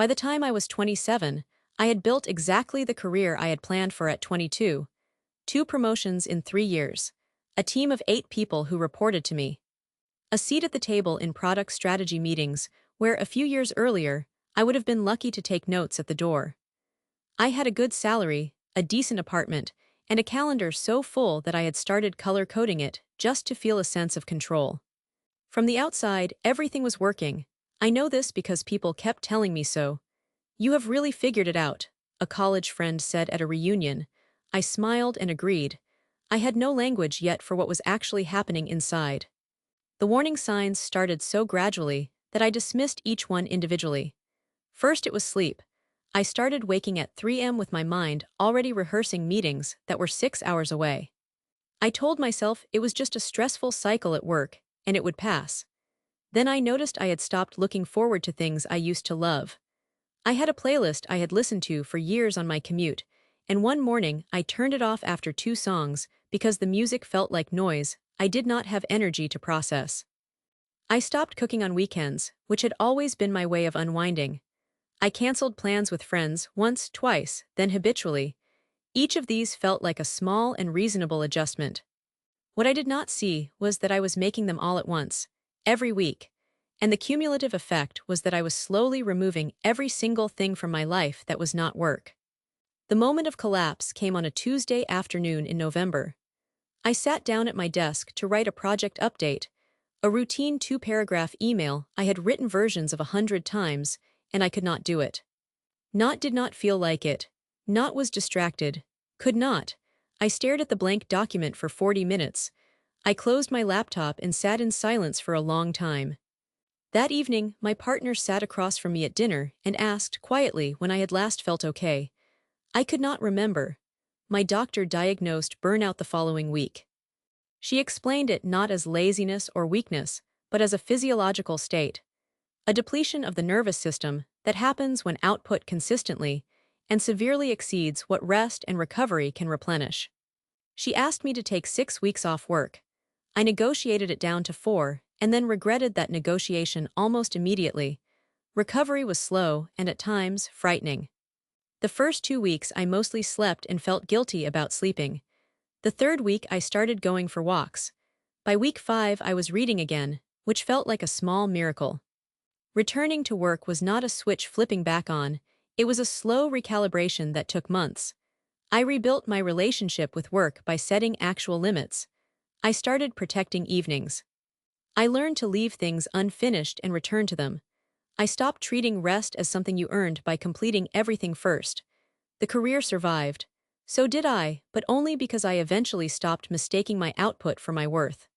By the time I was 27, I had built exactly the career I had planned for at 22. Two promotions in 3 years. A team of 8 people who reported to me. A seat at the table in product strategy meetings, where a few years earlier, I would have been lucky to take notes at the door. I had a good salary, a decent apartment, and a calendar so full that I had started color-coding it just to feel a sense of control. From the outside, everything was working. I know this because people kept telling me so. "You have really figured it out," a college friend said at a reunion. I smiled and agreed. I had no language yet for what was actually happening inside. The warning signs started so gradually that I dismissed each one individually. First it was sleep. I started waking at 3 a.m. with my mind already rehearsing meetings that were 6 hours away. I told myself it was just a stressful cycle at work, and it would pass. Then I noticed I had stopped looking forward to things I used to love. I had a playlist I had listened to for years on my commute, and one morning I turned it off after 2 songs because the music felt like noise I did not have energy to process. I stopped cooking on weekends, which had always been my way of unwinding. I canceled plans with friends once, twice, then habitually. Each of these felt like a small and reasonable adjustment. What I did not see was that I was making them all at once, every week, and the cumulative effect was that I was slowly removing every single thing from my life that was not work. The moment of collapse came on a Tuesday afternoon in November. I sat down at my desk to write a project update, a routine 2-paragraph email I had written versions of 100 times, and I could not do it. Not did not feel like it. Not was distracted. Could not. I stared at the blank document for 40 minutes. I closed my laptop and sat in silence for a long time. That evening, my partner sat across from me at dinner and asked quietly when I had last felt okay. I could not remember. My doctor diagnosed burnout the following week. She explained it not as laziness or weakness, but as a physiological state. A depletion of the nervous system that happens when output consistently and severely exceeds what rest and recovery can replenish. She asked me to take 6 weeks off work. I negotiated it down to 4 and then regretted that negotiation almost immediately. Recovery was slow and at times frightening. The first 2 weeks I mostly slept and felt guilty about sleeping. The third week I started going for walks. By week 5 I was reading again, which felt like a small miracle. Returning to work was not a switch flipping back on, it was a slow recalibration that took months. I rebuilt my relationship with work by setting actual limits. I started protecting evenings. I learned to leave things unfinished and return to them. I stopped treating rest as something you earned by completing everything first. The career survived. So did I, but only because I eventually stopped mistaking my output for my worth.